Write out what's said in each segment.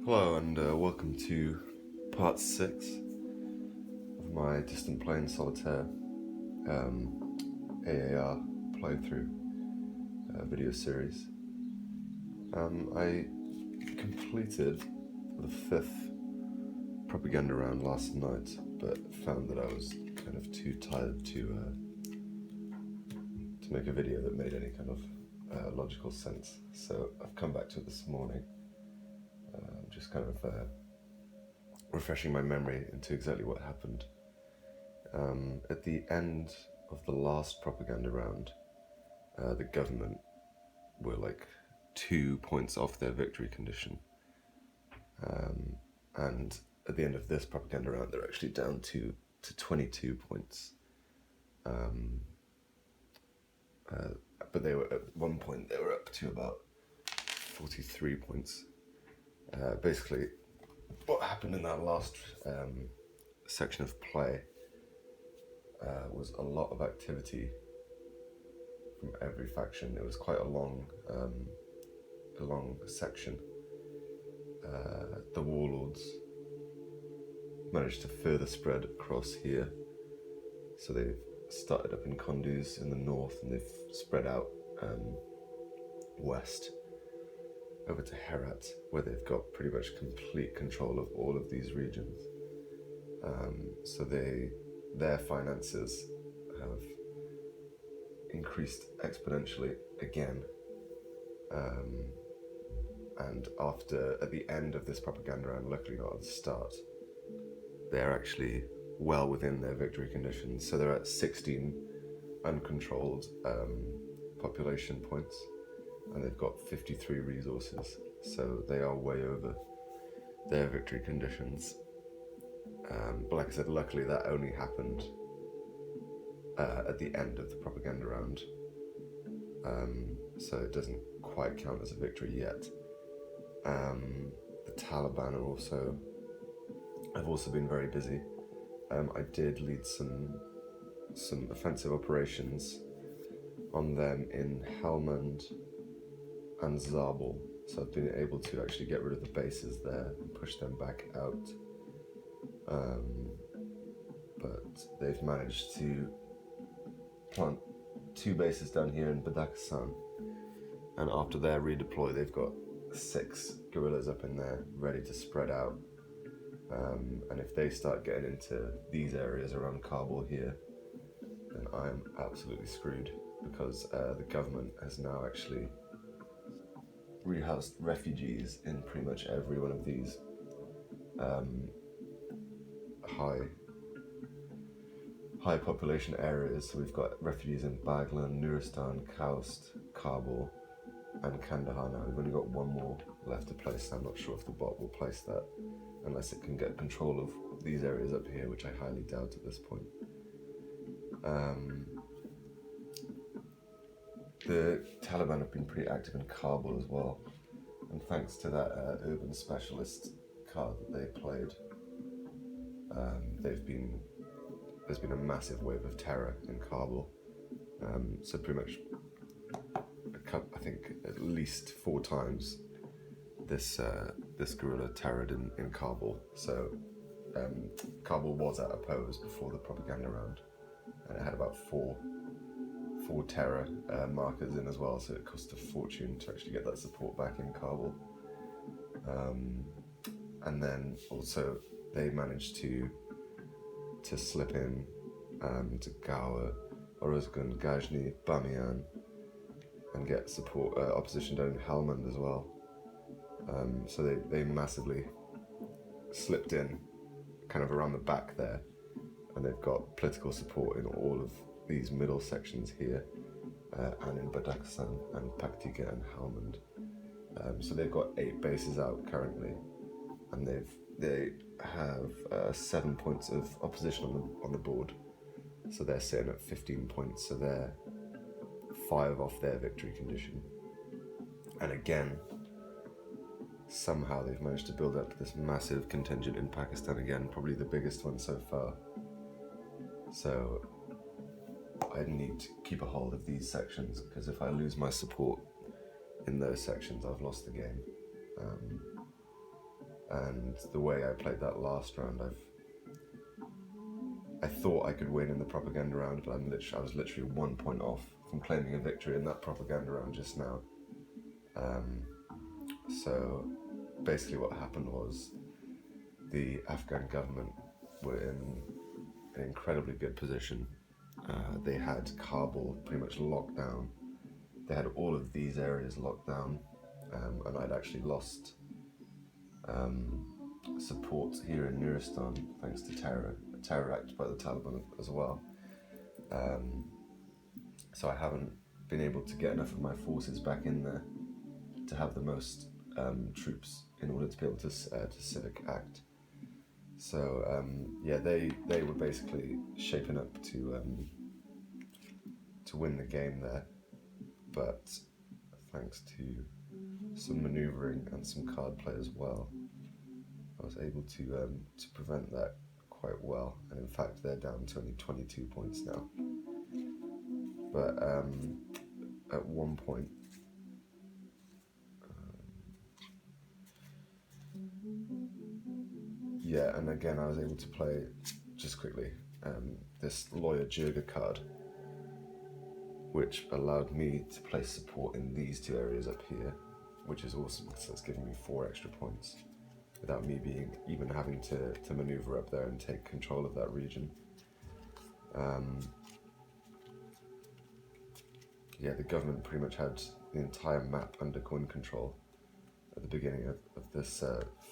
Hello and welcome to part 6 of my Distant Plane Solitaire AAR playthrough video series. I completed the 5th propaganda round last night, but found that I was kind of too tired to make a video that made any kind of logical sense. So I've come back to it this morning. Just kind of refreshing my memory into exactly what happened. At the end of the last propaganda round, the government were like 2 points off their victory condition. And at the end of this propaganda round, they're actually down to 22 points. But they were, at one point, they were up to about 43 points. Basically, what happened in that last section of play was a lot of activity from every faction. It was quite a long section. The Warlords managed to further spread across here, so they've started up in Kunduz in the north, and they've spread out west over to Herat, where they've got pretty much complete control of all of these regions. So their finances have increased exponentially again. And at the end of this propaganda round, luckily not at the start, they're actually well within their victory conditions. So they're at 16 uncontrolled population points, and they've got 53 resources, so they are way over their victory conditions. But like I said, luckily that only happened at the end of the propaganda round, so it doesn't quite count as a victory yet. The Taliban have also been very busy. I did lead some offensive operations on them in Helmand and Zabul, so I've been able to actually get rid of the bases there and push them back out. But they've managed to plant 2 bases down here in Badakhshan, and after their redeploy, they've got 6 guerrillas up in there ready to spread out. And if they start getting into these areas around Kabul here, then I'm absolutely screwed, because the government has now actually rehoused refugees in pretty much every one of these high population areas. So we've got refugees in Baghlan, Nuristan, Kaust, Kabul, and Kandahar now. We've only got one more left to place. I'm not sure if the bot will place that unless it can get control of these areas up here, which I highly doubt at this point. The Taliban have been pretty active in Kabul as well, and thanks to that urban specialist card that they played, there's been a massive wave of terror in Kabul. So pretty much, I think at least 4 times this guerrilla terrored in Kabul. So Kabul was at a pose before the propaganda round, and it had about four terror markers in as well, so it cost a fortune to actually get that support back in Kabul. And then also they managed to slip in to Gaur, Oruzgan, Ghazni, Bamiyan, and get support opposition down in Helmand as well. So they massively slipped in kind of around the back there, and they've got political support in all of these middle sections here, and in Badakhshan and Paktika and Helmand. So they've got 8 bases out currently, and they have 7 points of opposition on the board. So they're sitting at 15 points, so they're 5 off their victory condition. And again, somehow they've managed to build up this massive contingent in Pakistan again, probably the biggest one so far. So I need to keep a hold of these sections, because if I lose my support in those sections, I've lost the game. And the way I played that last round, I thought I could win in the propaganda round, but I was literally 1 point off from claiming a victory in that propaganda round just now. So basically what happened was the Afghan government were in an incredibly good position. They had Kabul pretty much locked down. They had all of these areas locked down, and I'd actually lost support here in Nuristan thanks to a terror act by the Taliban as well. So I haven't been able to get enough of my forces back in there to have the most troops in order to be able to civic act. So yeah, they were basically shaping up to win the game there, but thanks to some manoeuvring and some card play as well, I was able to prevent that quite well. And in fact, they're down to only 22 points now. But at one point, yeah, and again, I was able to play, just quickly, this Lawyer Jurga card, which allowed me to play support in these two areas up here, which is awesome because that's giving me 4 extra points without me even having to maneuver up there and take control of that region. Yeah, the government pretty much had the entire map under coin control at the beginning of this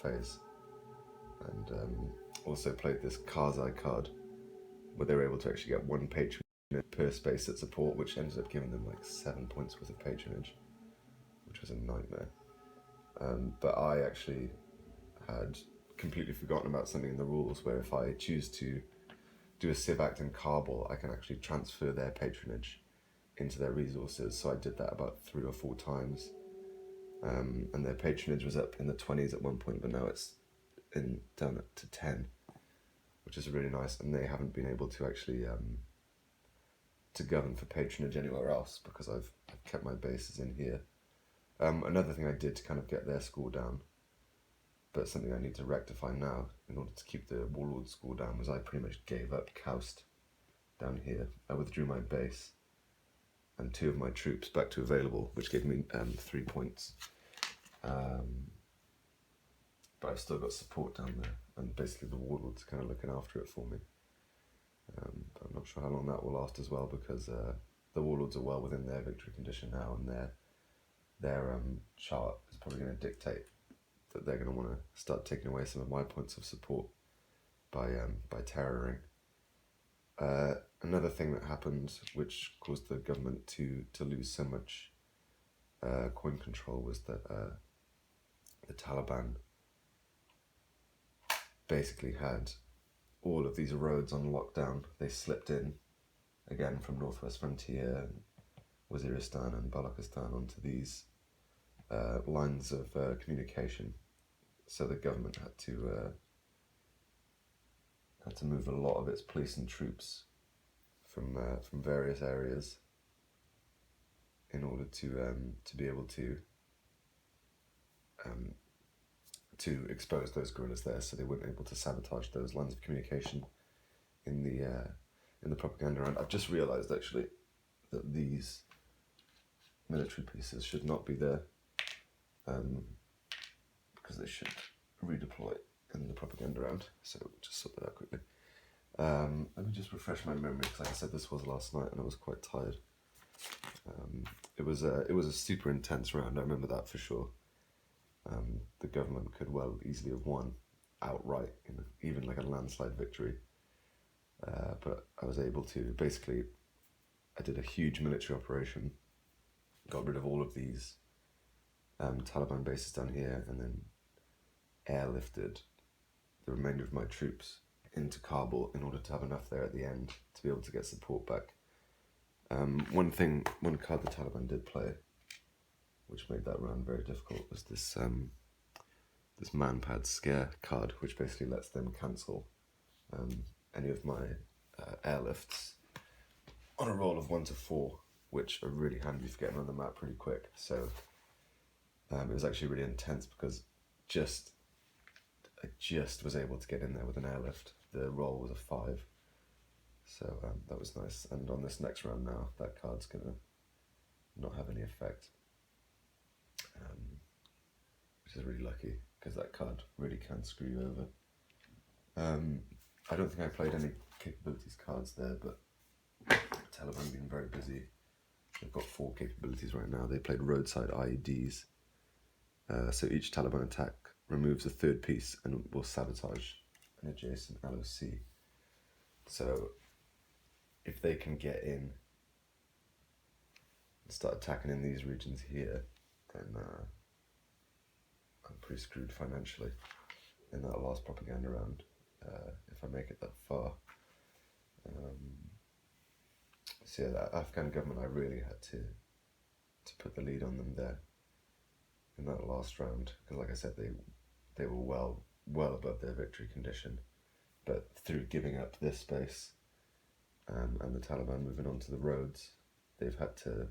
phase, and also played this Karzai card where they were able to actually get 1 patron per space at support, which ended up giving them like 7 points worth of patronage, which was a nightmare. But I actually had completely forgotten about something in the rules where if I choose to do a civ act in Kabul, I can actually transfer their patronage into their resources. So I did that about 3 or 4 times, and their patronage was up in the 20s at one point, but now it's down to 10, which is really nice. And they haven't been able to actually to govern for patronage anywhere else because I've kept my bases in here. Another thing I did to kind of get their score down, but something I need to rectify now in order to keep the Warlords score down, was I pretty much gave up Kaust down here. I withdrew my base and 2 of my troops back to available, which gave me 3 points. But I've still got support down there, and basically the Warlords are kind of looking after it for me. But I'm not sure how long that will last as well, because the Warlords are well within their victory condition now, and their chart is probably going to dictate that they're going to want to start taking away some of my points of support by terroring. Another thing that happened, which caused the government to lose so much coin control, was that the Taliban basically had all of these roads on lockdown. They slipped in again from Northwest Frontier and Waziristan and Balochistan onto these lines of communication. So the government had to move a lot of its police and troops from various areas in order to be able to expose those guerrillas there, so they weren't able to sabotage those lines of communication in the propaganda round. I've just realised actually that these military pieces should not be there, because they should redeploy in the propaganda round. So just sort that out quickly. Let me just refresh my memory, because like I said, this was last night and I was quite tired. It was a super intense round, I remember that for sure. The government could well easily have won outright, even like a landslide victory. But I was able to, basically, I did a huge military operation, got rid of all of these Taliban bases down here, and then airlifted the remainder of my troops into Kabul in order to have enough there at the end to be able to get support back. One card the Taliban did play, which made that round very difficult, was this this Manpad Scare card, which basically lets them cancel any of my airlifts on a roll of 1 to 4, which are really handy for getting on the map pretty quick. So it was actually really intense, because just I just was able to get in there with an airlift. The roll was a 5, so that was nice. And on this next round now, that card's gonna not have any effect, which is really lucky because that card really can screw you over. I don't think I played any capabilities cards there, but Taliban been very busy. They've got 4 capabilities right now. They played roadside IEDs. So each Taliban attack removes a third piece and will sabotage an adjacent LOC. So if they can get in and start attacking in these regions here, then I'm pretty screwed financially in that last propaganda round, if I make it that far. So yeah, that Afghan government, I really had to put the lead on them there in that last round, because like I said, they were well above their victory condition, but through giving up this space and the Taliban moving on to the roads, they've had to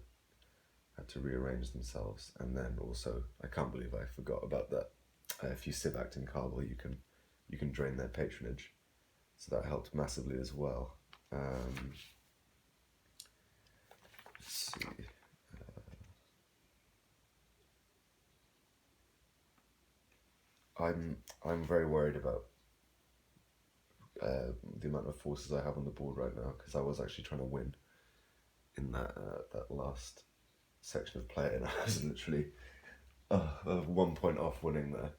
rearrange themselves. And then also, I can't believe I forgot about that. If you civ act in Kabul, you can drain their patronage, so that helped massively as well. Let's see. I'm very worried about the amount of forces I have on the board right now, because I was actually trying to win in that last section of play, and I was literally 1 point off winning there.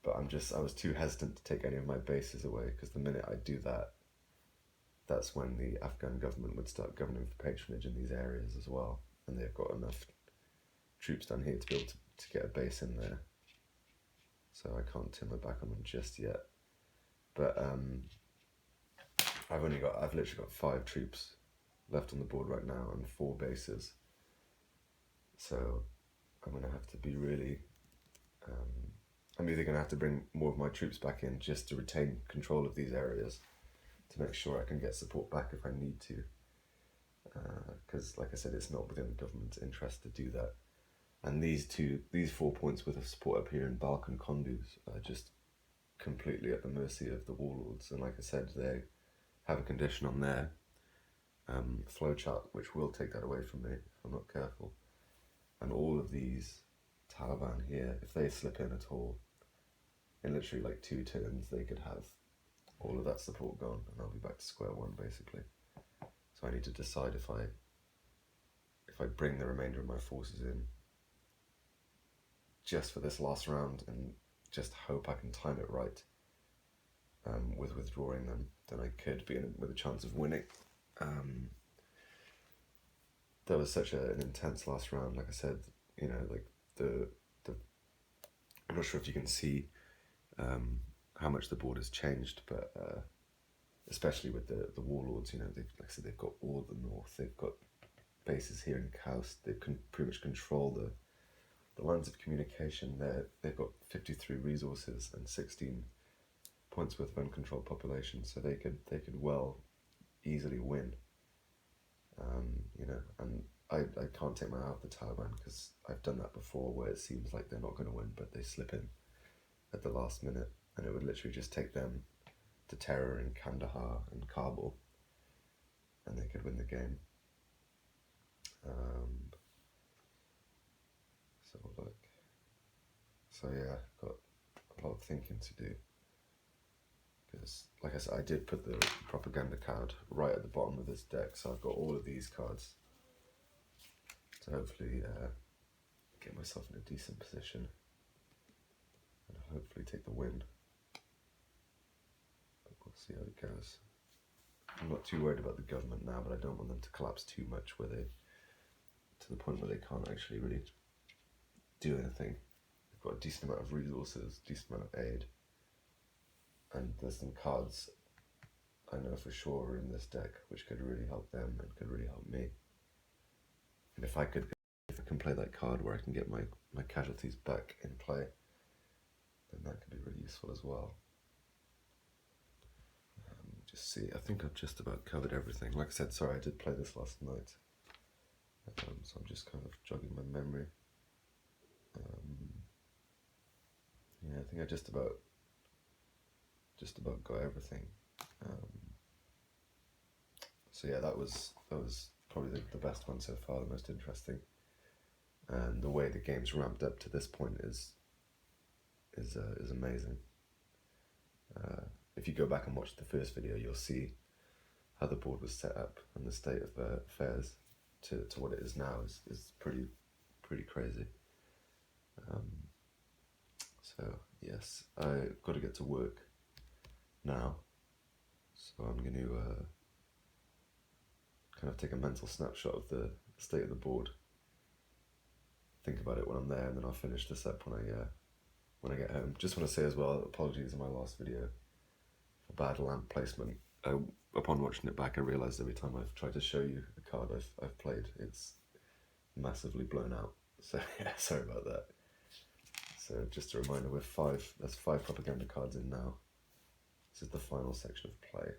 But I was too hesitant to take any of my bases away, because the minute I do that, that's when the Afghan government would start governing for patronage in these areas as well, and they've got enough troops down here to be able to get a base in there. So I can't turn my back on them just yet. But I've literally got 5 troops left on the board right now and 4 bases. So I'm gonna have to be really. I'm either gonna have to bring more of my troops back in just to retain control of these areas, to make sure I can get support back if I need to. Because, like I said, it's not within the government's interest to do that. And these 4 points worth of support up here in Balkan Kunduz are just completely at the mercy of the Warlords. And like I said, they have a condition on their flowchart which will take that away from me if I'm not careful. And all of these Taliban here, if they slip in at all, in literally like 2 turns, they could have all of that support gone, and I'll be back to square one basically. So I need to decide if I bring the remainder of my forces in just for this last round and just hope I can time it right with withdrawing them, then I could be in with a chance of winning. There was such an intense last round, like I said, you know, like the I'm not sure if you can see how much the board has changed, but especially with the Warlords, you know, like I said, they've got all of the north, they've got bases here in Kaust, they can pretty much control the lines of communication there. They've got 53 resources and 16 points worth of uncontrolled population, so they could well easily win. You know, and I can't take my eye off the Taliban, because I've done that before where it seems like they're not going to win, but they slip in at the last minute, and it would literally just take them to terror in Kandahar and Kabul, and they could win the game. So look, so yeah, got a lot of thinking to do, because like I said, I did put the propaganda card right at the bottom of this deck, so I've got all of these cards to hopefully get myself in a decent position and hopefully take the win. But we'll see how it goes. I'm not too worried about the government now, but I don't want them to collapse too much to the point where they can't actually really do anything. They've got a decent amount of resources, decent amount of aid, and there's some cards I know for sure are in this deck which could really help them and could really help me. And if I can play that card where I can get my casualties back in play, then that could be really useful as well. Just see, I think I've just about covered everything. Like I said, sorry, I did play this last night, so I'm just kind of jogging my memory. think I just about got everything. So yeah, that was probably the best one so far, the most interesting. And the way the game's ramped up to this point is amazing. If you go back and watch the first video, you'll see how the board was set up and the state of affairs to what it is now is pretty crazy. So yes, I've got to get to work now, so I'm going to kind of take a mental snapshot of the state of the board, think about it when I'm there, and then I'll finish this up when I get home. Just want to say as well, apologies in my last video for bad lamp placement. Upon watching it back, I realised every time I've tried to show you a card I've played, it's massively blown out. So yeah, sorry about that. So just a reminder, there's 5 propaganda cards in now. This is the final section of play.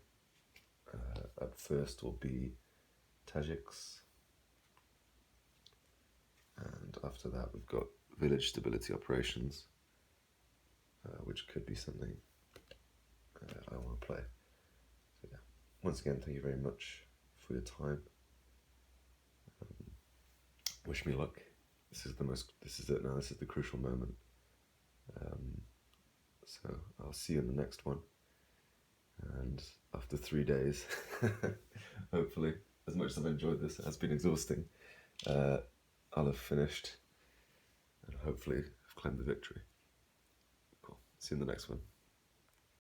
Up first will be Tajiks. And after that we've got village stability operations, which could be something I want to play. So yeah, once again, thank you very much for your time. Wish me luck. This is it now, this is the crucial moment. So I'll see you in the next one. And after 3 days, hopefully, as much as I've enjoyed this, it has been exhausting, I'll have finished and hopefully have claimed the victory. Cool. See you in the next one.